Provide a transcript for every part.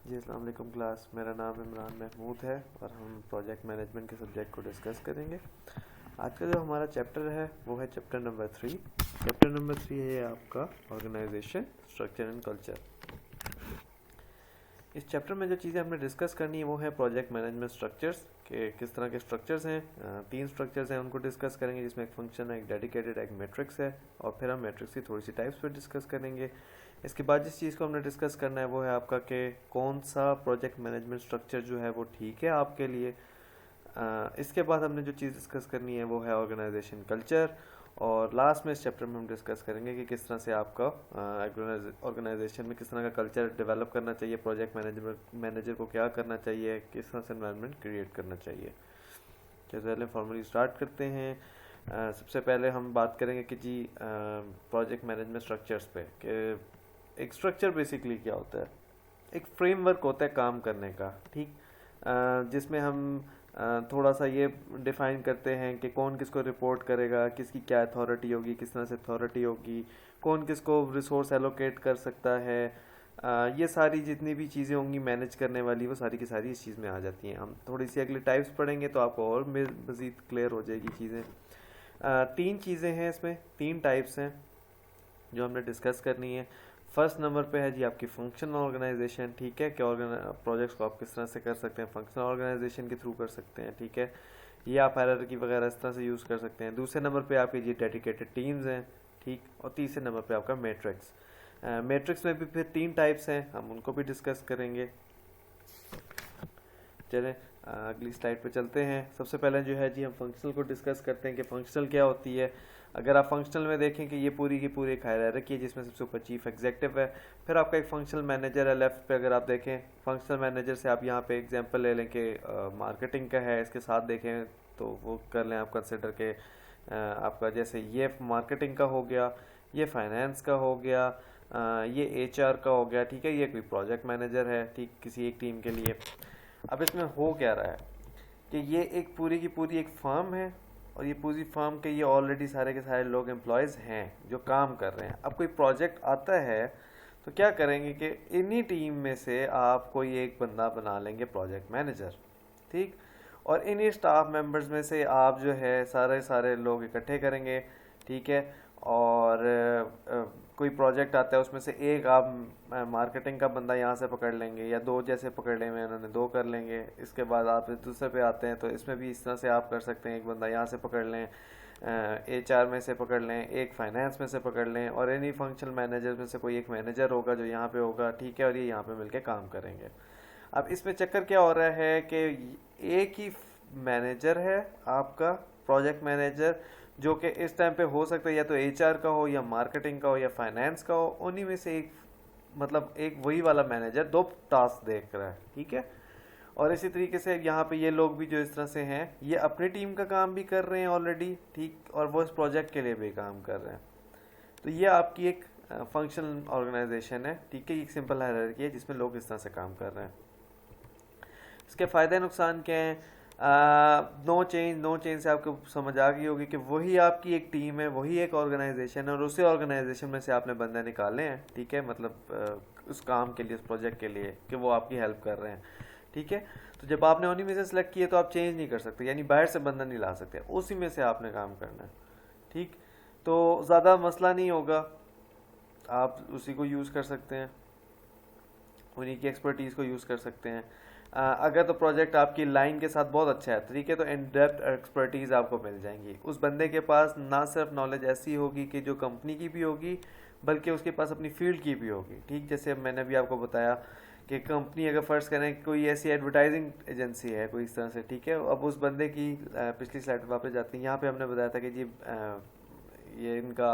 जी अस्सलाम वालेकुम क्लास। मेरा नाम इमरान महमूद है और हम प्रोजेक्ट मैनेजमेंट के सब्जेक्ट को डिस्कस करेंगे। आज का जो हमारा चैप्टर है वो है चैप्टर नंबर 3। चैप्टर नंबर 3 है आपका ऑर्गेनाइजेशन स्ट्रक्चर एंड कल्चर। इस चैप्टर में जो चीज़ें हमने डिस्कस करनी है वो है प्रोजेक्ट मैनेजमेंट स्ट्रक्चर्स के किस तरह के स्ट्रक्चर्स हैं। 3 स्ट्रक्चर्स हैं, उनको डिस्कस करेंगे, जिसमें एक फंक्शन है, एक डेडिकेटेड, एक मैट्रिक्स है, और फिर हम मैट्रिक्स की थोड़ी सी टाइप्स पर डिस्कस करेंगे। इसके बाद जिस चीज़ को हमने डिस्कस करना है वो है आपका कि कौन सा प्रोजेक्ट मैनेजमेंट स्ट्रक्चर जो है वो ठीक है आपके लिए। इसके बाद हमने जो चीज़ डिस्कस करनी है वो है ऑर्गेनाइजेशन कल्चर, और लास्ट में इस चैप्टर में हम डिस्कस करेंगे कि किस तरह से आपका ऑर्गेनाइजेशन में किस तरह का कल्चर डेवलप करना चाहिए, प्रोजेक्ट मैनेजर को क्या करना चाहिए, किस तरह से एनवायरनमेंट क्रिएट करना चाहिए। तो पहले फॉर्मली स्टार्ट करते हैं। सबसे पहले हम बात करेंगे कि जी प्रोजेक्ट मैनेजमेंट स्ट्रक्चर्स पे कि एक स्ट्रक्चर बेसिकली क्या होता है। एक फ्रेमवर्क होता है काम करने का, ठीक, जिसमें हम थोड़ा सा ये डिफाइन करते हैं कि कौन किसको रिपोर्ट करेगा, किसकी क्या अथॉरिटी होगी, किस तरह से अथॉरिटी होगी, कौन किसको रिसोर्स एलोकेट कर सकता है। ये सारी जितनी भी चीज़ें होंगी मैनेज करने वाली, वो सारी की सारी इस चीज़ में आ जाती हैं। हम थोड़ी सी अगली टाइप्स पढ़ेंगे तो आपको और मज़ीद क्लियर हो जाएगी चीज़ें। 3 चीज़ें हैं इसमें, 3 टाइप्स हैं जो हमने डिस्कस करनी है। फर्स्ट नंबर पे है जी आपकी फंक्शनल ऑर्गेनाइजेशन, ठीक है, कि प्रोजेक्ट्स को आप किस तरह से कर सकते हैं, फंक्शनल ऑर्गेनाइजेशन के थ्रू कर सकते हैं, ठीक है, ये आप हायरार्की वगैरह इस तरह से यूज़ कर सकते हैं। दूसरे नंबर पे आपकी जी डेडिकेटेड टीम्स हैं, ठीक, और तीसरे नंबर पे आपका मैट्रिक्स। मैट्रिक्स में भी फिर 3 टाइप्स हैं, हम उनको भी डिस्कस करेंगे। चलें अगली स्लाइड पे चलते हैं। सबसे पहले जो है जी हम फंक्शनल को डिस्कस करते हैं कि फंक्शनल क्या होती है। अगर आप फंक्शनल में देखें कि ये पूरी की पूरी एक हायरार्की है, जिसमें सबसे ऊपर चीफ एग्जीक्यूटिव है, फिर आपका एक फंक्शनल मैनेजर है। लेफ्ट पे अगर आप देखें फंक्शनल मैनेजर से आप यहाँ पे एग्जांपल ले लें कि मार्केटिंग का है, इसके साथ देखें तो वो कर लें आप कंसिडर के आपका जैसे ये मार्केटिंग का हो गया, ये फाइनेंस का हो गया, ये एचआर का हो गया, ठीक है, ये कोई प्रोजेक्ट मैनेजर है, ठीक, किसी एक टीम के लिए। अब इसमें हो क्या रहा है कि ये एक पूरी की पूरी एक फर्म है, और ये पूरी फर्म के ये ऑलरेडी सारे के सारे लोग एम्प्लॉयज़ हैं जो काम कर रहे हैं। अब कोई प्रोजेक्ट आता है तो क्या करेंगे कि इन्हीं टीम में से आप कोई एक बंदा बना लेंगे प्रोजेक्ट मैनेजर, ठीक, और इन्हीं स्टाफ मेंबर्स में से आप जो है सारे सारे लोग इकट्ठे करेंगे, ठीक है, और कोई प्रोजेक्ट आता है उसमें से एक आप मार्केटिंग का बंदा यहाँ से पकड़ लेंगे, या 2 जैसे पकड़ लेंगे उन्होंने 2 कर लेंगे। इसके बाद आप दूसरे पे आते हैं तो इसमें भी इस तरह से आप कर सकते हैं, एक बंदा यहाँ से पकड़ लें, एचआर में से पकड़ लें, एक फाइनेंस में से पकड़ लें, और इन्हीं फंक्शनल मैनेजर में से कोई एक मैनेजर होगा जो यहाँ पे होगा, ठीक है, और ये यहाँ पे मिलके काम करेंगे। अब इसमें चक्कर क्या हो रहा है कि एक ही मैनेजर है आपका प्रोजेक्ट मैनेजर, जो कि इस टाइम पे हो सकता है या तो एचआर का हो, या मार्केटिंग का हो, या फाइनेंस का हो। उन्हीं में से एक मतलब एक वही वाला मैनेजर 2 टास्क देख रहा है, ठीक है। और इसी तरीके से यहाँ पे ये लोग भी जो इस तरह से हैं, ये अपनी टीम का काम भी कर रहे हैं ऑलरेडी, ठीक, और वो इस प्रोजेक्ट के लिए भी काम कर रहे हैं। तो ये आपकी एक फंक्शनल ऑर्गेनाइजेशन है, ठीक है, एक सिंपल हायरार्की है जिसमें लोग इस तरह से काम कर रहे हैं। इसके फ़ायदे नुकसान क्या हैं? नो चेंज से आपको समझ आ गई होगी कि वही आपकी एक टीम है, वही एक ऑर्गेनाइजेशन है, और उसी ऑर्गेनाइजेशन में से आपने बंदे निकाले हैं, ठीक है, मतलब उस काम के लिए, उस प्रोजेक्ट के लिए कि वो आपकी हेल्प कर रहे हैं, ठीक है। तो जब आपने उन्हीं में से सिलेक्ट किए तो आप चेंज नहीं कर सकते, यानी बाहर से बंदा नहीं ला सकते, उसी में से आपने काम करना है, ठीक। तो ज़्यादा मसला नहीं होगा, आप उसी को यूज़ कर सकते हैं, उन्हीं की एक्सपर्टीज़ को यूज़ कर सकते हैं। अगर तो प्रोजेक्ट आपकी लाइन के साथ बहुत अच्छा है, ठीक है, तो इन डेप्थ एक्सपर्टीज़ आपको मिल जाएंगी। उस बंदे के पास ना सिर्फ नॉलेज ऐसी होगी कि जो कंपनी की भी होगी, बल्कि उसके पास अपनी फील्ड की भी होगी, ठीक। जैसे मैंने भी आपको बताया कि कंपनी अगर फर्स्ट करें कोई ऐसी एडवर्टाइजिंग एजेंसी है कोई इस तरह से, ठीक है, अब उस बंदे की पिछली स्लाइड पर वापस जाती हैं, यहाँ पे हमने बताया था कि जी ये इनका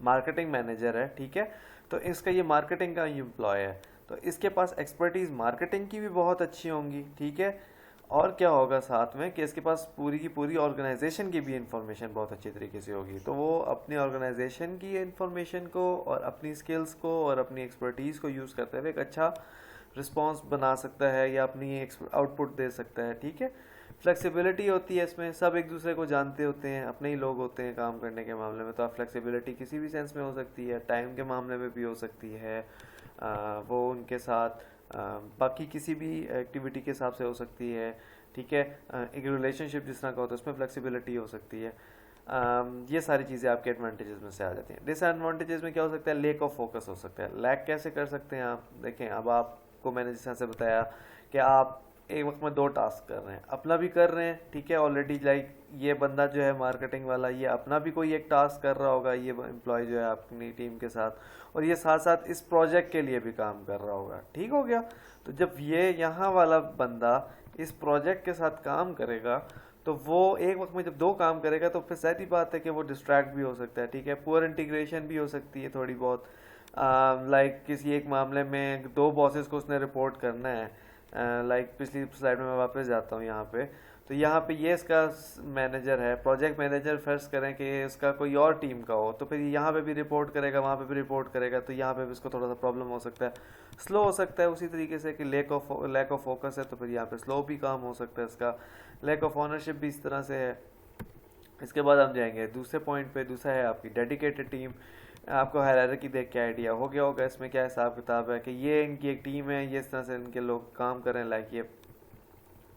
मार्केटिंग मैनेजर है, ठीक है, तो इसका ये मार्केटिंग का एम्प्लॉय है, तो इसके पास एक्सपर्टीज़ मार्केटिंग की भी बहुत अच्छी होंगी, ठीक है। और क्या होगा साथ में कि इसके पास पूरी की पूरी ऑर्गेनाइजेशन की भी इंफॉर्मेशन बहुत अच्छी तरीके से होगी, तो वो अपनी ऑर्गेनाइजेशन की इंफॉर्मेशन को और अपनी स्किल्स को और अपनी एक्सपर्टीज़ को यूज़ करते हुए एक अच्छा रिस्पॉन्स बना सकता है या अपनी आउटपुट दे सकता है, ठीक है। फ्लेक्सिबिलिटी होती है इसमें, सब एक दूसरे को जानते होते हैं, अपने ही लोग होते हैं काम करने के मामले में, तो आप फ्लेक्सिबिलिटी किसी भी सेंस में हो सकती है, टाइम के मामले में भी हो सकती है, वो उनके साथ बाकी किसी भी एक्टिविटी के हिसाब से हो सकती है, ठीक है। एक रिलेशनशिप जिस तरह का होता है उसमें फ्लेक्सिबिलिटी हो सकती है। ये सारी चीज़ें आपके एडवांटेजेस में से आ जाती हैं। डिसएडवांटेजेस में क्या हो सकता है, लेक ऑफ फोकस हो सकता है। लैक कैसे कर सकते हैं आप, देखें अब आपको मैंने जिस तरह से बताया कि आप एक वक्त में 2 टास्क कर रहे हैं, अपना भी कर रहे हैं, ठीक है ऑलरेडी, लाइक ये बंदा जो है मार्केटिंग वाला ये अपना भी कोई एक टास्क कर रहा होगा, ये एम्प्लॉय जो है अपनी टीम के साथ, और ये साथ साथ इस प्रोजेक्ट के लिए भी काम कर रहा होगा, ठीक हो गया। तो जब ये यहाँ वाला बंदा इस प्रोजेक्ट के साथ काम करेगा तो वो एक वक्त में जब 2 काम करेगा तो फिर सीधी बात है कि वो डिस्ट्रैक्ट भी हो सकता है, ठीक है। पुअर इंटीग्रेशन भी हो सकती है थोड़ी बहुत, लाइक किसी एक मामले में 2 बॉसेस को उसने रिपोर्ट करना है, लाइक पिछली स्लाइड में मैं वापस जाता हूँ यहाँ पे, तो यहाँ पे ये इसका मैनेजर है, प्रोजेक्ट मैनेजर, फर्ज करें कि इसका कोई और टीम का हो, तो फिर यहाँ पे भी रिपोर्ट करेगा, वहाँ पे भी रिपोर्ट करेगा, तो यहाँ पे भी इसको थोड़ा सा प्रॉब्लम हो सकता है, स्लो हो सकता है। उसी तरीके से कि लैक ऑफ फोकस है तो फिर यहाँ पे स्लो भी काम हो सकता है इसका। लैक ऑफ ऑनरशिप भी इस तरह से है। इसके बाद हम जाएंगे दूसरे पॉइंट पे, दूसरा है आपकी डेडिकेटेड टीम। आपको हायरार्की देख के आइडिया हो गया होगा इसमें क्या हिसाब किताब है, कि ये इनकी एक टीम है, ये इस तरह से इनके लोग काम करें, लाइक ये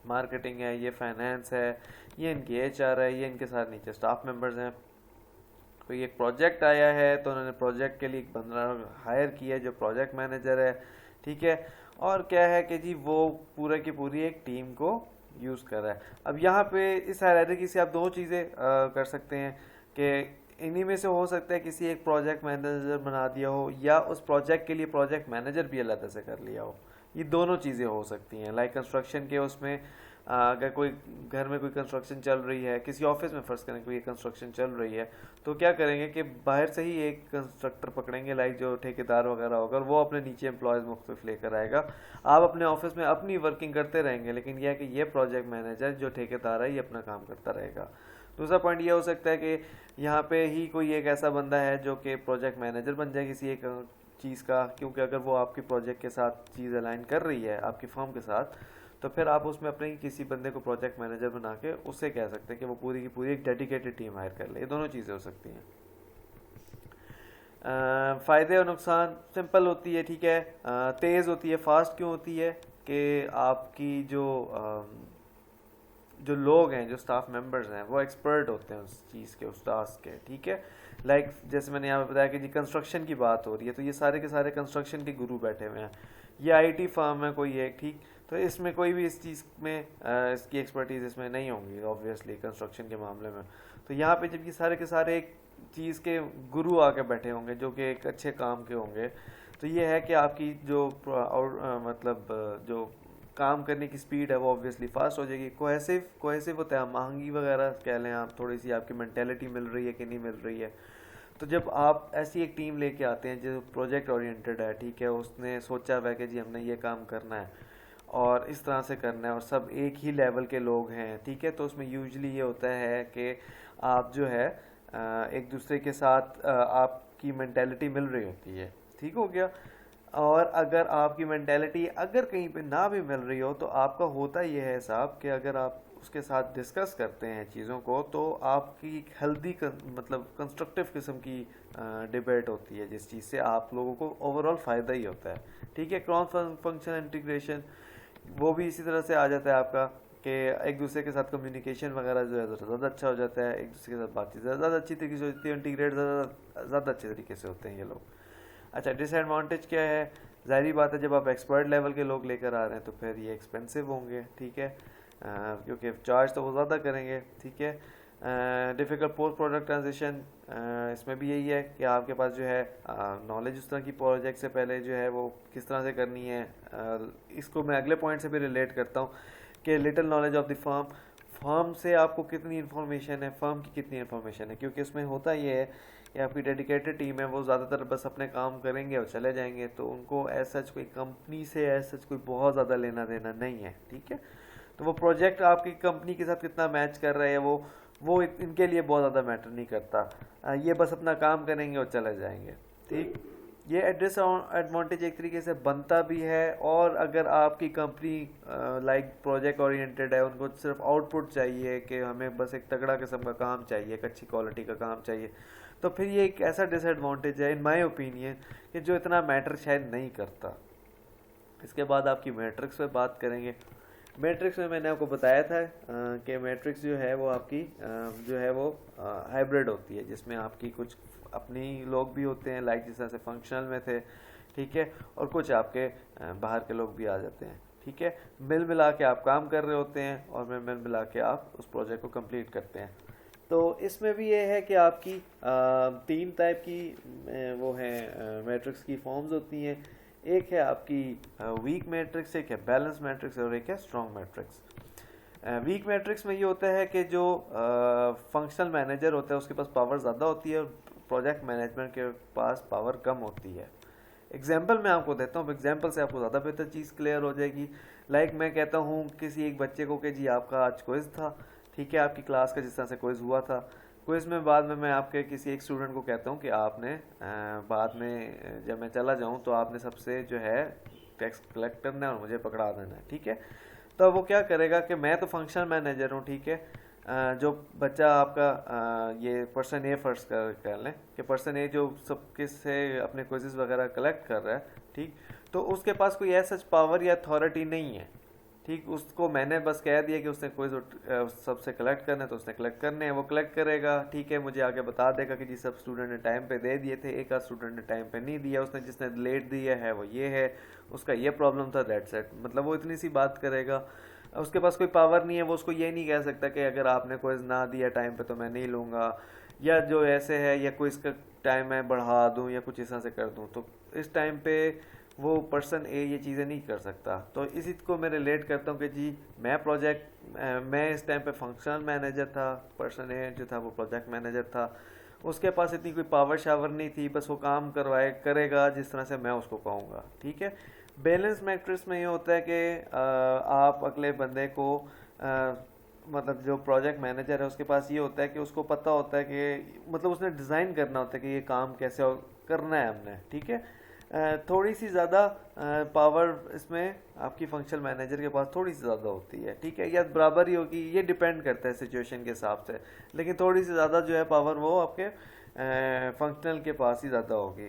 मार्केटिंग है, ये फाइनेंस है, ये इनकी HR है, ये इनके साथ नीचे स्टाफ मेंबर्स हैं। कोई एक प्रोजेक्ट आया है तो उन्होंने प्रोजेक्ट के लिए एक बंदा हायर किया है जो प्रोजेक्ट मैनेजर है, ठीक है। और क्या है कि जी वो पूरा की पूरी एक टीम को यूज़ कर रहा है। अब यहाँ पे इस हायरार्की से आप 2 चीज़ें कर सकते हैं कि इन्हीं में से हो सकता है किसी एक प्रोजेक्ट मैनेजर बना दिया हो, या उस प्रोजेक्ट के लिए प्रोजेक्ट मैनेजर भी अलग से कर लिया हो। ये दोनों चीज़ें हो सकती हैं। लाइक कंस्ट्रक्शन के उसमें अगर कोई घर में कोई कंस्ट्रक्शन चल रही है, किसी ऑफिस में फर्स्ट करें कोई कंस्ट्रक्शन चल रही है, तो क्या करेंगे कि बाहर से ही एक कंस्ट्रक्टर पकड़ेंगे, लाइक जो ठेकेदार वगैरह होगा, वो अपने नीचे एम्प्लॉयज़ मुख्तलिफ लेकर आएगा। आप अपने ऑफिस में अपनी वर्किंग करते रहेंगे, लेकिन यह है कि ये प्रोजेक्ट मैनेजर जो ठेकेदार है ये अपना काम करता रहेगा। दूसरा पॉइंट ये हो सकता है कि यहाँ पे ही कोई एक ऐसा बंदा है जो कि प्रोजेक्ट मैनेजर बन जाए किसी एक चीज़ का, क्योंकि अगर वो आपके प्रोजेक्ट के साथ चीज़ अलाइन कर रही है आपकी फर्म के साथ, तो फिर आप उसमें अपने किसी बंदे को प्रोजेक्ट मैनेजर बना के उससे कह सकते हैं कि वो पूरी की पूरी एक डेडिकेटेड टीम हायर कर ले। ये दोनों चीज़ें हो सकती हैं। फ़ायदे और नुकसान सिंपल होती है, ठीक है। तेज़ होती है, फास्ट क्यों होती है कि आपकी जो लोग हैं, जो स्टाफ मेंबर्स हैं, वो एक्सपर्ट होते हैं उस चीज़ के, उस टास्क के, ठीक है। लाइक जैसे मैंने यहाँ पे बताया कि जी कंस्ट्रक्शन की बात हो रही है, तो ये सारे के सारे कंस्ट्रक्शन के गुरु बैठे हुए हैं। ये IT फर्म है कोई एक, ठीक, तो इसमें कोई भी इस चीज़ में इसकी एक्सपर्टीज़ इसमें नहीं होंगी ऑब्वियसली कंस्ट्रक्शन के मामले में। तो यहाँ पे जब ये सारे के सारे एक चीज़ के गुरु आके बैठे होंगे जो कि एक अच्छे काम के होंगे, तो ये है कि आपकी जो जो काम करने की स्पीड है वो ऑब्वियसली फास्ट हो जाएगी। कोहेसिव होता है, महंगी वगैरह कह लें आप, थोड़ी सी आपकी मेंटेलिटी मिल रही है कि नहीं मिल रही है। तो जब आप ऐसी एक टीम लेके आते हैं जो प्रोजेक्ट ओरिएंटेड है, ठीक है, उसने सोचा हुआ है कि जी हमने ये काम करना है और इस तरह से करना है, और सब एक ही लेवल के लोग हैं, ठीक है, तो उसमें यूजुअली ये होता है कि आप जो है एक दूसरे के साथ आपकी मेंटेलिटी मिल रही होती है, ठीक हो गया। और अगर आपकी मेंटेलिटी अगर कहीं पे ना भी मिल रही हो, तो आपका होता ये है हिसाब कि अगर आप उसके साथ डिस्कस करते हैं चीज़ों को, तो आपकी हेल्दी मतलब कंस्ट्रक्टिव किस्म की डिबेट होती है, जिस चीज़ से आप लोगों को ओवरऑल फ़ायदा ही होता है, ठीक है। क्रॉस फंक्शन इंटीग्रेशन वो भी इसी तरह से आ जाता है आपका कि एक दूसरे के साथ कम्युनिकेशन वगैरह जो है ज़्यादा अच्छा हो जाता है, एक दूसरे के साथ बातचीत ज़्यादा अच्छी तरीके से होती है, इंटीग्रेट ज़्यादा अच्छे तरीके से होते हैं ये लोग। अच्छा, डिसएडवांटेज क्या है, ज़ाहिर बात है जब आप एक्सपर्ट लेवल के लोग लेकर आ रहे हैं तो फिर ये एक्सपेंसिव होंगे, ठीक है, क्योंकि चार्ज तो वो ज़्यादा करेंगे, ठीक है। डिफ़िकल्ट पोस्ट प्रोडक्ट ट्रांजिशन, इसमें भी यही है कि आपके पास जो है नॉलेज उस तरह की प्रोजेक्ट से पहले जो है वो किस तरह से करनी है। इसको मैं अगले पॉइंट से भी रिलेट करता हूँ कि little knowledge of the firm से आपको कितनी इन्फॉर्मेशन है, फर्म की कितनी इन्फॉर्मेशन है, क्योंकि उसमें होता ये है कि आपकी डेडिकेटेड टीम है, वो ज़्यादातर बस अपने काम करेंगे और चले जाएंगे, तो उनको एज सच कोई कंपनी से एज सच कोई बहुत ज़्यादा लेना देना नहीं है, ठीक है। तो वो प्रोजेक्ट आपकी कंपनी के साथ कितना मैच कर रहे हैं वो इनके लिए बहुत ज़्यादा मैटर नहीं करता, ये बस अपना काम करेंगे और चले जाएंगे, ठीक। ये एडवांटेज एक तरीके से बनता भी है, और अगर आपकी कंपनी लाइक प्रोजेक्ट ओरिएंटेड है, उनको सिर्फ आउटपुट चाहिए कि हमें बस एक तगड़ा किस्म का काम चाहिए, एक अच्छी क्वालिटी का काम चाहिए, तो फिर ये एक ऐसा डिसएडवांटेज है इन माय ओपिनियन कि जो इतना मैटर शायद नहीं करता। इसके बाद आपकी मैट्रिक्स पे बात करेंगे। मैट्रिक्स में मैंने आपको बताया था कि मैट्रिक्स जो है वो आपकी जो है वो हाइब्रिड होती है, जिसमें आपकी कुछ अपनी लोग भी होते हैं, लाइक जिस तरह से फंक्शनल में थे, ठीक है, और कुछ आपके बाहर के लोग भी आ जाते हैं, ठीक है। मिल मिला के आप काम कर रहे होते हैं और मिल मिला के आप उस प्रोजेक्ट को कंप्लीट करते हैं। तो इसमें भी ये है कि आपकी तीन टाइप की वो हैं मैट्रिक्स की फॉर्म्स होती हैं। एक है आपकी वीक मैट्रिक्स, एक है बैलेंस मैट्रिक्स और एक है स्ट्रॉन्ग मैट्रिक्स। वीक मैट्रिक्स में ये होता है कि जो फंक्शनल मैनेजर होता है उसके पास पावर ज़्यादा होती है और प्रोजेक्ट मैनेजमेंट के पास पावर कम होती है। एग्जाम्पल मैं आपको देता हूँ, एग्जाम्पल से आपको ज़्यादा बेहतर चीज़ क्लियर हो जाएगी। लाइक मैं कहता हूँ किसी एक बच्चे को कि जी आपका आज क्विज़ था, ठीक है, आपकी क्लास का जिस तरह से क्विज़ हुआ था, क्विज़ में बाद में मैं आपके किसी एक स्टूडेंट को कहता हूँ कि आपने बाद में जब मैं चला जाऊँ तो आपने सबसे जो है टैक्स कलेक्ट करना है और मुझे पकड़ा देना है, ठीक है। तो वो क्या करेगा कि मैं तो फंक्शनल मैनेजर हूँ, ठीक है, जो बच्चा आपका ये पर्सन ए फर्स्ट कर लें कि पर्सन ए जो सबके से अपने क्विज़ेस वगैरह कलेक्ट कर रहा है, ठीक, तो उसके पास कोई ऐसा पावर या अथॉरिटी नहीं है, ठीक। उसको मैंने बस कह दिया कि उसने क्विज सबसे कलेक्ट करना है तो उसने कलेक्ट करने हैं, वो कलेक्ट करेगा, ठीक है, मुझे आगे बता देगा कि जी सब स्टूडेंट ने टाइम पे दे दिए थे, एक आध स्टूडेंट ने टाइम पे नहीं दिया, उसने जिसने लेट दिया है वो ये है, उसका ये प्रॉब्लम था, दैट्स इट। मतलब वो इतनी सी बात करेगा, उसके पास कोई पावर नहीं है, वो उसको ये नहीं कह सकता कि अगर आपने क्विज ना दिया टाइम पे तो मैं नहीं लूँगा, या जो ऐसे है, या क्विज का टाइम मैं बढ़ा दूँ या कुछ इस तरह से कर दूँ। तो इस टाइम पे वो पर्सन ए ये चीज़ें नहीं कर सकता। तो इसी को मैं रिलेट करता हूँ कि जी मैं इस टाइम पे फंक्शनल मैनेजर था, पर्सन ए जो था वो प्रोजेक्ट मैनेजर था, उसके पास इतनी कोई पावर शावर नहीं थी, बस वो काम करेगा जिस तरह से मैं उसको कहूँगा, ठीक है। बैलेंस मैट्रिक्स में ये होता है कि आप अगले बंदे को मतलब जो प्रोजेक्ट मैनेजर है उसके पास ये होता है कि उसको पता होता है कि मतलब उसने डिज़ाइन करना होता है कि ये काम कैसे करना है हमने, ठीक है। थोड़ी सी ज़्यादा पावर इसमें आपकी फंक्शनल मैनेजर के पास थोड़ी सी ज़्यादा होती है, ठीक है, या बराबर ही होगी, ये डिपेंड करता है सिचुएशन के हिसाब से, लेकिन थोड़ी सी ज़्यादा जो है पावर वो आपके फंक्शनल के पास ही ज़्यादा होगी।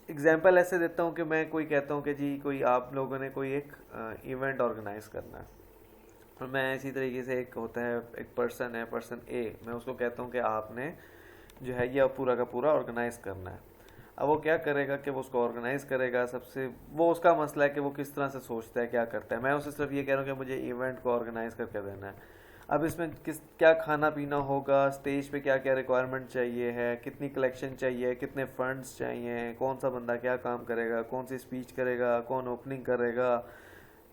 एग्जांपल ऐसे देता हूँ कि मैं कोई कहता हूँ कि जी कोई आप लोगों ने कोई एक इवेंट ऑर्गेनाइज करना है, और मैं इसी तरीके से एक होता है एक पर्सन है, पर्सन ए, मैं उसको कहता हूँ कि आपने जो है ये पूरा का पूरा ऑर्गेनाइज करना है। अब वो क्या करेगा कि वो उसको ऑर्गेनाइज करेगा, सबसे वो उसका मसला है कि वो किस तरह से सोचता है, क्या करता है। मैं उसे सिर्फ ये कह रहा हूँ कि मुझे इवेंट को ऑर्गेनाइज करके देना है। अब इसमें क्या खाना पीना होगा, स्टेज पे क्या क्या रिक्वायरमेंट चाहिए है, कितनी कलेक्शन चाहिए, कितने फंड्स चाहिए, कौन सा बंदा क्या काम करेगा, कौन सी स्पीच करेगा, कौन ओपनिंग करेगा,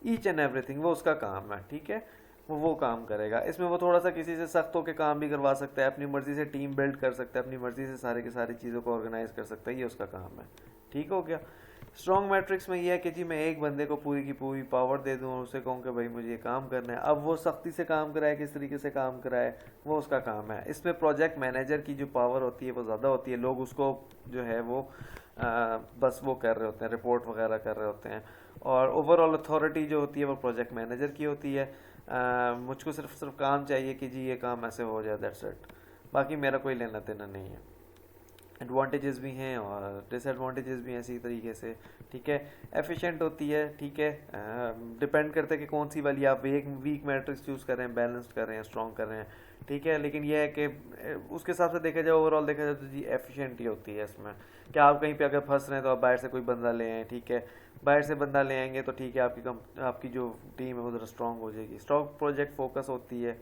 ईच एंड एवरीथिंग वो उसका काम है, ठीक है, वो काम करेगा। इसमें वो थोड़ा सा किसी से सख्त होकर काम भी करवा सकता है, अपनी मर्जी से टीम बिल्ड कर सकता है, अपनी मर्जी से सारे की सारी चीज़ों को ऑर्गेनाइज कर सकता है, ये उसका काम है, ठीक हो गया। स्ट्रॉन्ग मैट्रिक्स में ये है कि जी मैं एक बंदे को पूरी की पूरी पावर दे दूँ और उसे कहूँ कि भाई मुझे ये काम करना है। अब वो सख्ती से काम कराए, किस तरीके से काम कराए, वो उसका काम है। इसमें प्रोजेक्ट मैनेजर की जो पावर होती है वो ज़्यादा होती है, लोग उसको जो है वो बस वो कर रहे होते हैं, रिपोर्ट वगैरह कर रहे होते हैं, और ओवरऑल अथॉरिटी जो होती है वो प्रोजेक्ट मैनेजर की होती है। मुझको सिर्फ काम चाहिए कि जी ये काम ऐसे हो जाए, दैट्स इट, बाकी मेरा कोई लेना देना नहीं है। एडवांटेजेस भी हैं और डिसएडवांटेजेस भी हैं इसी तरीके से, ठीक है। एफिशिएंट होती है, ठीक है, डिपेंड करता है कि कौन सी वाली आप वीक मैट्रिक्स चूज़ कर रहे हैं, बैलेंस्ड कर रहे हैं, स्ट्रॉन्ग कर रहे हैं, ठीक है। लेकिन यह है कि उसके हिसाब से देखा जाए, ओवरऑल देखा जाए तो जी एफिशिएंट ही होती है इसमें। कि आप कहीं पे अगर फंस रहे हैं तो आप बाहर से कोई बंदा ले आएँ, ठीक है, बाहर से बंदा ले आएंगे तो ठीक है, आपकी जो टीम है वो ज़रा स्ट्रॉन्ग हो जाएगी। स्ट्रॉन्ग प्रोजेक्ट फोकस होती है,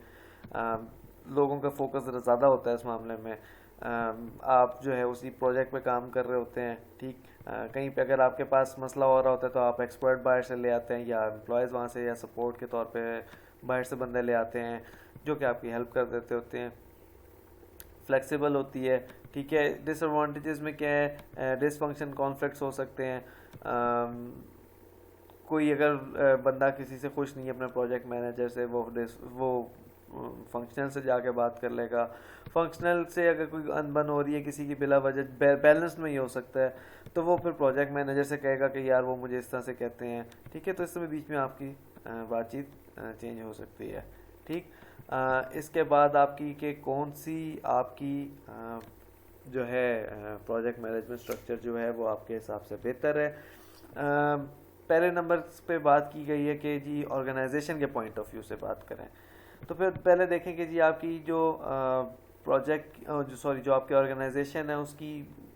लोगों का फोकस ज़रा ज़्यादा होता है इस मामले में। आप जो है उसी प्रोजेक्ट पे काम कर रहे होते हैं, ठीक। कहीं पे अगर आपके पास मसला हो रहा होता है तो आप एक्सपर्ट बाहर से ले आते हैं, या एम्प्लॉयज़ वहाँ से या सपोर्ट के तौर पे बाहर से बंदे ले आते हैं जो कि आपकी हेल्प कर देते होते हैं। फ्लेक्सिबल होती है, ठीक है। डिसएडवांटेजेस में क्या है, डिसफंक्शन कॉन्फ्लिक्ट्स हो सकते हैं। कोई अगर बंदा किसी से खुश नहीं है अपने प्रोजेक्ट मैनेजर से, वो फंक्शनल से जाके बात कर लेगा। फंक्शनल से अगर कोई अनबन हो रही है किसी की बिला वजह, बैलेंस में ही हो सकता है, तो वो फिर प्रोजेक्ट मैनेजर से कहेगा कि यार वो मुझे इस तरह से कहते हैं, ठीक है। तो इस समय बीच में आपकी बातचीत चेंज हो सकती है, ठीक। इसके बाद आपकी कि कौन सी आपकी जो है प्रोजेक्ट मैनेजमेंट स्ट्रक्चर जो है वो आपके हिसाब से बेहतर है। पहले नंबर पे बात की गई है कि जी ऑर्गेनाइजेशन के पॉइंट ऑफ व्यू से बात करें, तो फिर पहले देखें कि जी आपकी जो प्रोजेक्ट जो आपकी ऑर्गेनाइजेशन है उसकी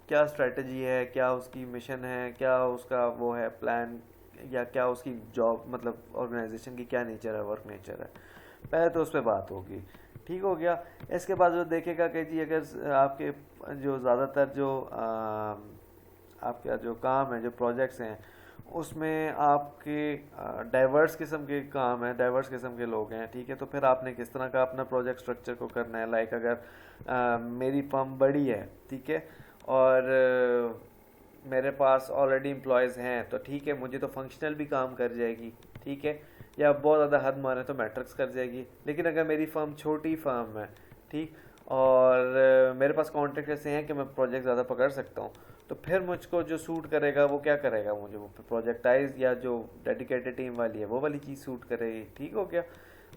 क्या स्ट्रेटजी है, क्या उसकी मिशन है, क्या उसका वो है प्लान, या क्या उसकी जॉब मतलब ऑर्गेनाइजेशन की क्या नेचर है, वर्क नेचर है। पहले तो उस पर बात होगी, ठीक हो गया। इसके बाद जो देखेगा कि जी अगर आपके जो ज़्यादातर जो आपका जो काम है, जो प्रोजेक्ट्स हैं, उसमें आपके डाइवर्स किस्म के काम है, डाइवर्स किस्म के लोग हैं, ठीक है, तो फिर आपने किस तरह का अपना प्रोजेक्ट स्ट्रक्चर को करना है। लाइक अगर मेरी फर्म बड़ी है, ठीक है, और मेरे पास ऑलरेडी एम्प्लॉयज़ हैं, तो ठीक है, मुझे तो फंक्शनल भी काम कर जाएगी, ठीक है, या बहुत ज़्यादा हद माने तो मैट्रिक्स कर जाएगी। लेकिन अगर मेरी फर्म छोटी फर्म है, ठीक, और मेरे पास कॉन्ट्रैक्ट ऐसे हैं कि मैं प्रोजेक्ट ज़्यादा पकड़ सकता हूँ, तो फिर मुझको जो सूट करेगा वो क्या करेगा, मुझे वो प्रोजेक्टाइज या जो डेडिकेटेड टीम वाली है वो वाली चीज़ सूट करेगी, ठीक हो गया।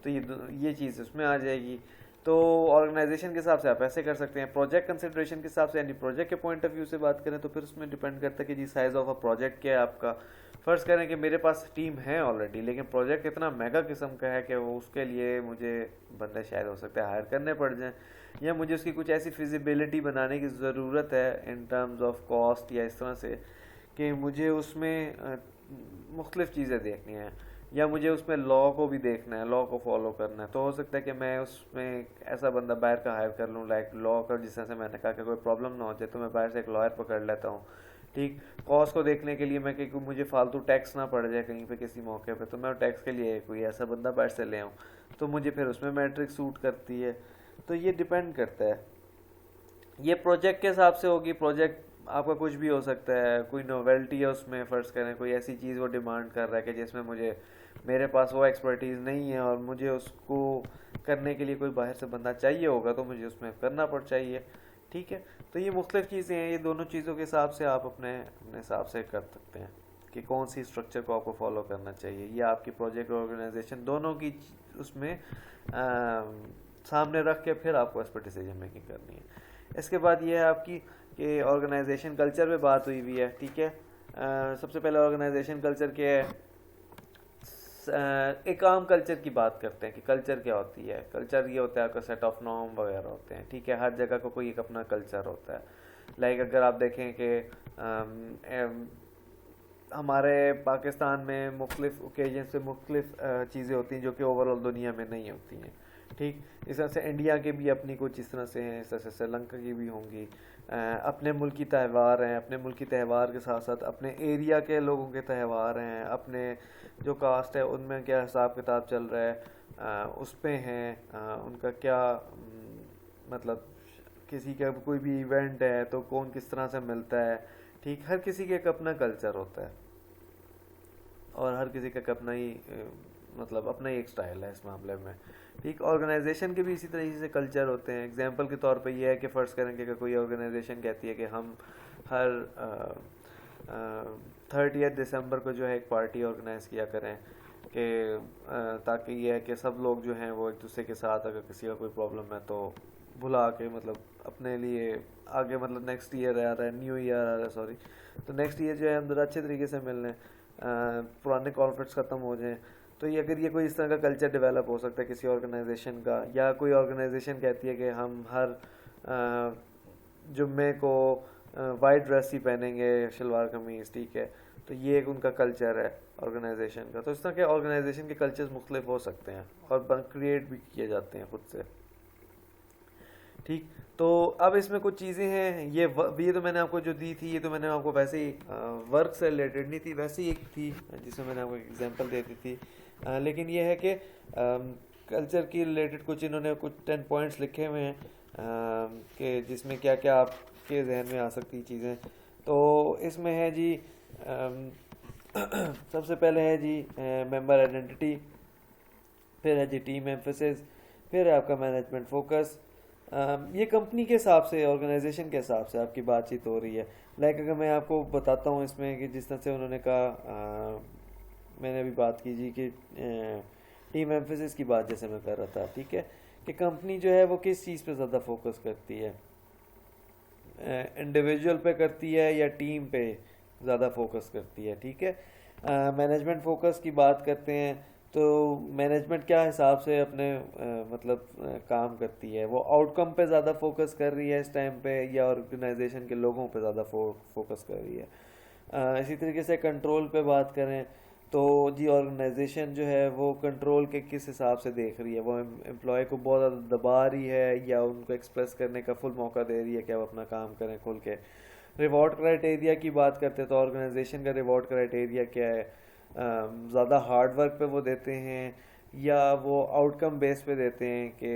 तो ये चीज़ उसमें आ जाएगी। तो ऑर्गेनाइजेशन के हिसाब से आप ऐसे कर सकते हैं। प्रोजेक्ट कंसिडरेशन के हिसाब से यानी प्रोजेक्ट के पॉइंट ऑफ व्यू से बात करें तो फिर उसमें डिपेंड करता है कि जी साइज़ ऑफ अ प्रोजेक्ट क्या है आपका। फ़र्ज़ करें कि मेरे पास टीम है ऑलरेडी, लेकिन प्रोजेक्ट इतना मेगा किस्म का है कि वो उसके लिए मुझे बंदे शायद हो सकता है हायर करने पड़ जाएं, या मुझे उसकी कुछ ऐसी फिजिबिलिटी बनाने की ज़रूरत है इन टर्म्स ऑफ कॉस्ट या इस तरह से कि मुझे उसमें मुख्तलिफ़ चीज़ें देखनी हैं, या मुझे उसमें लॉ को भी देखना है, लॉ को फॉलो करना है। तो हो सकता है कि मैं उसमें ऐसा बंदा बाहर का हायर कर लूँ, लाइक लॉ का, जिस तरह से मैंने कहा कि कोई प्रॉब्लम ना हो जाए तो मैं बाहर से एक लॉयर पकड़ लेता हूँ, ठीक। कॉस्ट को देखने के लिए मैं कि मुझे फालतू टैक्स ना पड़ जाए कहीं पे किसी मौके पे, तो मैं टैक्स के लिए कोई ऐसा बंदा बाहर से ले आऊँ, तो मुझे फिर उसमें मैट्रिक सूट करती है। तो ये डिपेंड करता है, ये प्रोजेक्ट के हिसाब से होगी। प्रोजेक्ट आपका कुछ भी हो सकता है, कोई नोवेल्टी है उसमें, फ़र्ज़ करें कोई ऐसी चीज़ वो डिमांड कर रहा है कि जिसमें मेरे पास वो एक्सपर्टीज़ नहीं है और मुझे उसको करने के लिए कोई बाहर से बंदा चाहिए होगा, तो मुझे उसमें करना पड़ चाहिए, ठीक है। तो ये मुख्तलिफ़ चीज़ें हैं, ये दोनों चीज़ों के हिसाब से आप अपने अपने हिसाब से कर सकते हैं कि कौन सी स्ट्रक्चर को आपको फॉलो करना चाहिए। ये आपकी प्रोजेक्ट ऑर्गेनाइजेशन दोनों की उसमें सामने रख के फिर आपको इस पर डिसीजन मेकिंग करनी है। इसके बाद ये है आपकी कि ऑर्गेनाइजेशन कल्चर पे बात हुई हुई है, ठीक है। सबसे पहले ऑर्गेनाइजेशन कल्चर क्या है। एक आम कल्चर की बात करते हैं कि कल्चर क्या होती है। कल्चर ये होता है आपका सेट ऑफ नॉर्म वगैरह होते हैं, ठीक है। हर जगह का कोई एक अपना कल्चर होता है। लाइक अगर आप देखें कि हमारे पाकिस्तान में मुख्तलिफ ओकेजन से मुख्तलिफ चीज़ें होती हैं जो कि ओवरऑल दुनिया में नहीं होती हैं, ठीक। इस तरह से इंडिया के भी अपनी कुछ इस तरह से हैं, इस तरह से श्रीलंका की भी होंगी। अपने मुल्क की त्यौहार हैं, अपने मुल्क की त्यौहार के साथ साथ अपने एरिया के लोगों के त्यौहार हैं, अपने जो कास्ट है उनमें क्या हिसाब किताब चल रहा है उस पे हैं, उनका क्या मतलब किसी का कोई भी इवेंट है तो कौन किस तरह से मिलता है, ठीक। हर किसी का एक अपना कल्चर होता है और हर किसी का अपना ही मतलब अपना ही एक स्टाइल है इस मामले में, ठीक। ऑर्गेनाइजेशन के भी इसी तरीके से कल्चर होते हैं। एग्जांपल के तौर पे ये है कि फ़र्ज़ करेंगे कि कोई ऑर्गेनाइजेशन कहती है कि हम हर 30 दिसंबर को जो है एक पार्टी ऑर्गेनाइज़ किया करें कि ताकि ये है कि सब लोग जो हैं वो एक दूसरे के साथ अगर किसी का कोई प्रॉब्लम है तो भुला के मतलब अपने लिए आगे मतलब नेक्स्ट ईयर आ रहा है, न्यू ईयर आ रहा है, सॉरी, तो नेक्स्ट ईयर जो है हम अच्छे तरीके से मिल लें, पुराने कॉन्फ्लिक्ट्स ख़त्म हो जाएं। तो ये अगर ये कोई इस तरह का कल्चर डेवलप हो सकता है किसी ऑर्गेनाइजेशन का, या कोई ऑर्गेनाइजेशन कहती है कि हम हर जुम्मे को वाइट ड्रेस ही पहनेंगे, शलवार कमीज़, ठीक है। तो ये एक उनका कल्चर है ऑर्गेनाइजेशन का। तो इस तरह के ऑर्गेनाइजेशन के कल्चर्स मुख्तलिफ हो सकते हैं और क्रिएट भी किए जाते हैं खुद से, ठीक। तो अब इसमें कुछ चीज़ें हैं, ये तो मैंने आपको जो दी थी, ये तो मैंने आपको वैसे ही वर्क से रिलेटेड नहीं थी, वैसे ही एक थी जिसमें मैंने आपको एग्जांपल दे दी थी। लेकिन ये है कि कल्चर की रिलेटेड कुछ इन्होंने कुछ 10 पॉइंट्स लिखे हुए हैं कि जिसमें क्या क्या आपके जहन में आ सकती चीज़ें। तो इसमें है जी सबसे पहले है जी मेंबर आइडेंटिटी, फिर है जी टीम एम्फेसिस, फिर है आपका मैनेजमेंट फोकस। ये कंपनी के हिसाब से, ऑर्गेनाइजेशन के हिसाब से आपकी बातचीत हो रही है। लाइक अगर मैं आपको बताता हूँ इसमें कि जिस तरह से उन्होंने कहा, मैंने अभी बात की जी कि टीम एम्फेसिस की बात जैसे मैं कर रहा था, ठीक है, कि कंपनी जो है वो किस चीज़ पे ज़्यादा फोकस करती है, इंडिविजुअल पे करती है या टीम पे, ज़्यादा फोकस करती है, ठीक है। मैनेजमेंट फोकस की बात करते हैं तो मैनेजमेंट क्या हिसाब से अपने मतलब काम करती है, वो आउटकम पे ज़्यादा फोकस कर रही है इस टाइम पे, या ऑर्गेनाइजेशन के लोगों पे ज़्यादा फोकस कर रही है। इसी तरीके से कंट्रोल पे बात करें तो जी ऑर्गेनाइजेशन जो है वो कंट्रोल के किस हिसाब से देख रही है, वो एम्प्लॉय को बहुत ज़्यादा दबा रही है या उनको एक्सप्रेस करने का फुल मौका दे रही है कि वो अपना काम करें खुल के। रिवॉर्ड क्राइटेरिया की बात करते हैं तो ऑर्गेनाइजेशन का रिवॉर्ड क्राइटेरिया क्या है, ज़्यादा हार्ड वर्क पे वो देते हैं या वो आउटकम बेस पे देते हैं कि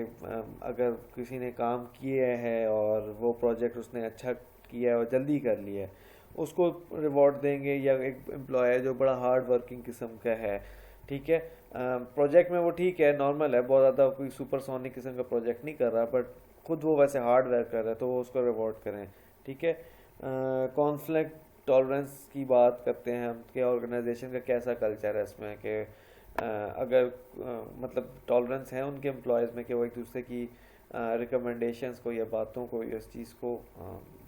अगर किसी ने काम किए है और वो प्रोजेक्ट उसने अच्छा किया है और जल्दी कर लिया है उसको रिवॉर्ड देंगे, या एक एम्प्लॉय है जो बड़ा हार्ड वर्किंग किस्म का है, ठीक है। प्रोजेक्ट में वो ठीक है, नॉर्मल है, बहुत ज़्यादा कोई सुपरसोनिक किस्म का प्रोजेक्ट नहीं कर रहा, बट खुद वो वैसे हार्ड वर्क कर रहा है तो वो उसको रिवॉर्ड करें, ठीक है। कॉन्फ्लिक्ट टॉलरेंस की बात करते हैं हम कि ऑर्गेनाइजेशन का कैसा कल्चर है इसमें कि अगर मतलब टॉलरेंस है उनके एम्प्लॉयज़ में कि वो एक दूसरे की रिकमेंडेशंस को या बातों को या उस चीज़ को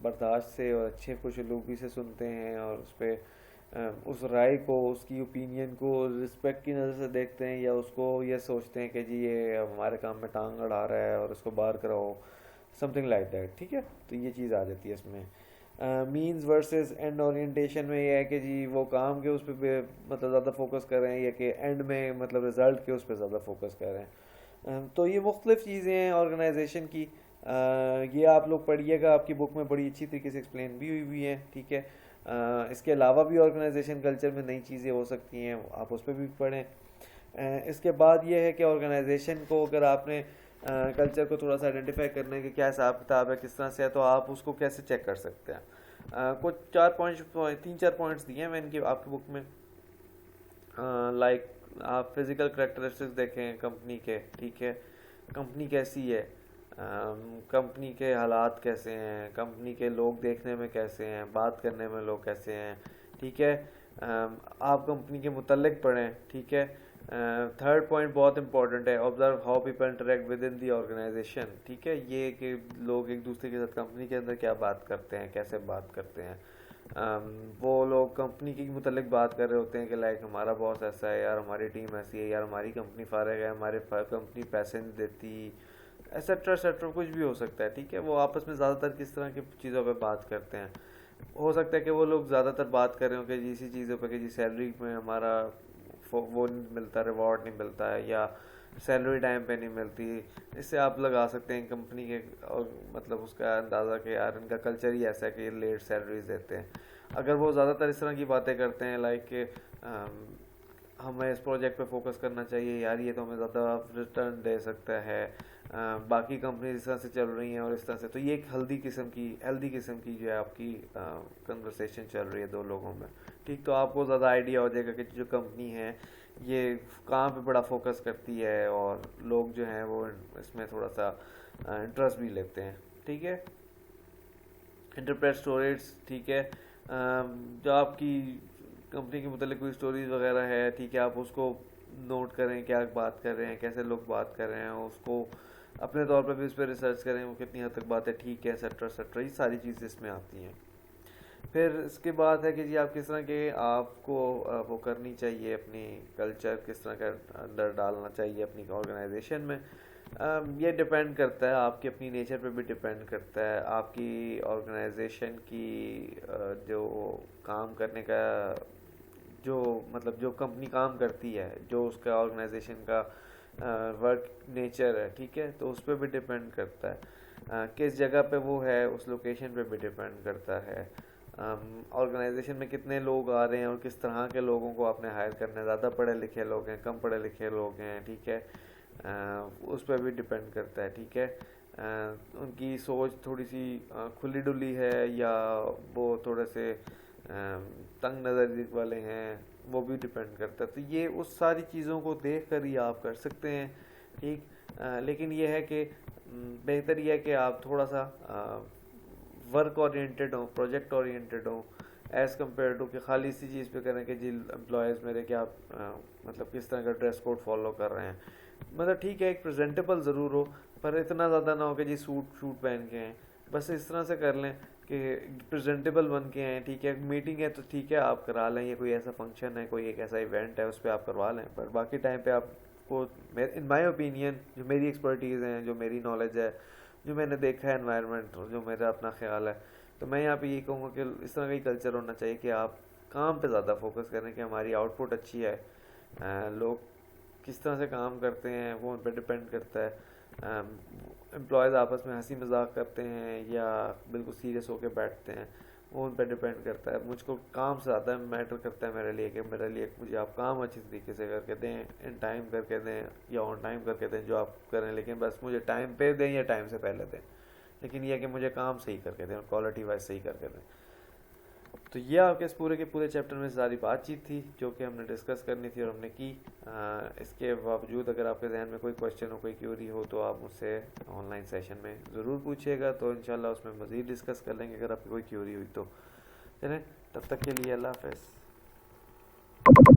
बर्दाश्त से और अच्छे खुशलूबी से सुनते हैं और उस पर उस राय को, उसकी ओपिनियन को रिस्पेक्ट की नज़र से देखते हैं, या उसको ये सोचते हैं कि जी ये हमारे काम में टांग अड़ा रहा है और उसको बाहर कराओ, समथिंग लाइक दैट, ठीक है। तो ये चीज़ आ जाती है इसमें। मीन्स वर्सेस एंड ओरिएंटेशन में ये है कि जी वो काम के उस पर मतलब ज़्यादा फोकस कर रहे हैं या कि एंड में मतलब रिज़ल्ट के उस पर ज़्यादा फोकस कर रहे हैं। तो ये मुख्तलिफ़ चीज़ें हैं ऑर्गेनाइजेशन की। ये आप लोग पढ़िएगा, आपकी बुक में बड़ी अच्छी तरीके से एक्सप्लेन भी हुई है, ठीक है। इसके अलावा भी ऑर्गेनाइजेशन कल्चर में नई चीज़ें हो सकती हैं, आप उस पर भी पढ़ें। इसके बाद ये है कि ऑर्गेनाइजेशन को अगर आपने कल्चर को थोड़ा सा आइडेंटिफाई करने के क्या हिसाब किताब है, किस तरह से है, तो आप उसको कैसे चेक कर सकते हैं। कुछ 3-4 पॉइंट्स दिए हैं मैंने इनकी आपकी बुक में। लाइक आप फिज़िकल करैक्टरिस्टिक्स देखें कंपनी के, ठीक है, कंपनी कैसी है, कंपनी के हालात कैसे हैं, कंपनी के लोग देखने में कैसे हैं, बात करने में लोग कैसे हैं, ठीक है। आप कंपनी के मुतल्लिक पढ़ें, ठीक है। थर्ड पॉइंट बहुत इंपॉर्टेंट है, observe how people interact with in the organization, ठीक है। ये कि लोग एक दूसरे के साथ कंपनी के अंदर क्या बात करते हैं, कैसे बात करते हैं। वो लोग कंपनी के मुतल्लिक बात कर रहे होते हैं कि लाइक हमारा बॉस ऐसा है यार, हमारी टीम ऐसी है यार, हमारी कंपनी फारग है, हमारे कंपनी पैसे नहीं देती, एसेट्रा एसेट्रा, कुछ भी हो सकता है, ठीक है। वो आपस में ज़्यादातर किस तरह की चीज़ों पे बात करते हैं, हो सकता है कि वो लोग ज़्यादातर बात कर रहे हो कि जी इसी चीज़ों पे कि जी सैलरी में हमारा वो नहीं मिलता, रिवॉर्ड नहीं मिलता है, या सैलरी टाइम पे नहीं मिलती। इससे आप लगा सकते हैं कंपनी के और मतलब उसका अंदाज़ा कि यार इनका कल्चर ही ऐसा है कि लेट सैलरीज देते हैं। अगर वो ज़्यादातर इस तरह की बातें करते हैं लाइक हमें इस प्रोजेक्ट पे फोकस करना चाहिए यार, ये तो हमें ज़्यादा रिटर्न दे सकता है, बाकी कंपनी इस तरह से चल रही हैं और इस तरह से, तो ये एक हेल्दी किस्म की जो है आपकी कन्वर्सेशन चल रही है दो लोगों में, ठीक। तो आपको ज़्यादा आइडिया हो जाएगा कि जो कंपनी है ये कहाँ पे बड़ा फोकस करती है और लोग जो हैं वो इसमें थोड़ा सा इंटरेस्ट भी लेते हैं, ठीक है। इंटरप्रेट स्टोरीज, ठीक है। जो आपकी कंपनी के मतलब कोई स्टोरीज वगैरह है, ठीक है, आप उसको नोट करें, क्या बात कर रहे हैं, कैसे लोग बात कर रहे हैं, उसको अपने तौर पर भी उस पर रिसर्च करें, वो कितनी हद तक बातें ठीक है, एक्सेट्रा एक्सेट्रा, ये सारी चीज़ें इसमें आती हैं। फिर इसके बाद है कि जी आप किस तरह के आपको वो करनी चाहिए, अपनी कल्चर किस तरह का अंदर डालना चाहिए अपनी ऑर्गेनाइजेशन में। ये डिपेंड करता है, आपकी अपनी नेचर पे भी डिपेंड करता है, आपकी ऑर्गेनाइजेशन की जो काम करने का जो मतलब जो कंपनी काम करती है, जो उसका ऑर्गेनाइजेशन का वर्क नेचर है, ठीक है, तो उस पर भी डिपेंड करता है। किस जगह पे वो है उस लोकेशन पे भी डिपेंड करता है। ऑर्गेनाइजेशन में कितने लोग आ रहे हैं और किस तरह के लोगों को आपने हायर करना है, ज़्यादा पढ़े लिखे लोग हैं, कम पढ़े लिखे लोग हैं, ठीक है, उस पर भी डिपेंड करता है, ठीक है। उनकी सोच थोड़ी सी खुली डुली है या वो थोड़े से तंग नज़र वाले हैं, वो भी डिपेंड करता है। तो ये उस सारी चीज़ों को देख कर ही आप कर सकते हैं, ठीक। लेकिन ये है कि बेहतर ये है कि आप थोड़ा सा वर्क ओरिएंटेड हो, प्रोजेक्ट ओरिएंटेड हो, एज़ कम्पेयर टू कि खाली इसी चीज़ पे करें कि जी एम्प्लॉयज़ मेरे क्या मतलब किस तरह का ड्रेस कोड फॉलो कर रहे हैं। मतलब ठीक है, एक प्रेजेंटेबल ज़रूर हो, पर इतना ज़्यादा ना हो कि जी सूट शूट पहन के हैं, बस इस तरह से कर लें कि प्रेजेंटेबल बन के आएँ, ठीक है। मीटिंग है तो ठीक है आप करा लें, या कोई ऐसा फंक्शन है, कोई एक ऐसा इवेंट है, उस पर आप करवा लें, पर बाकी टाइम पे आपको, इन माय ओपिनियन, जो मेरी एक्सपर्टीज़ हैं, जो मेरी नॉलेज है, जो मैंने देखा है एनवायरनमेंट, जो मेरा अपना ख्याल है, तो मैं यहाँ पे ये कहूँगा कि इस तरह का ही कल्चर होना चाहिए कि आप काम पे ज़्यादा फोकस करें, कि हमारी आउटपुट अच्छी है। लोग किस तरह से काम करते हैं वो उन पर डिपेंड करता है। एम्प्लॉयज़ आपस में हंसी मजाक करते हैं या बिल्कुल सीरियस होकर बैठते हैं, वो उन पर डिपेंड करता है। मुझको काम से ज़्यादा मैटर करता है मेरे लिए, कि मेरे लिए मुझे आप काम अच्छी तरीके से करके दें, इन टाइम करके दें या ऑन टाइम करके दें जो आप करें, लेकिन बस मुझे टाइम पे दें या टाइम से पहले दें, लेकिन यह कि मुझे काम सही करके दें और क्वालिटी वाइज सही करके दें। तो ये आपके इस पूरे के पूरे चैप्टर में सारी बातचीत थी जो कि हमने डिस्कस करनी थी और हमने की। इसके बावजूद अगर आपके जहन में कोई क्वेश्चन हो, कोई क्यूरी हो, तो आप मुझसे ऑनलाइन सेशन में ज़रूर पूछिएगा, तो इंशाल्लाह उसमें मज़ीद डिस्कस कर लेंगे अगर आपकी कोई क्यूरी हुई तो। चलें, तब तक के लिए अल्लाह हाफ़िज़।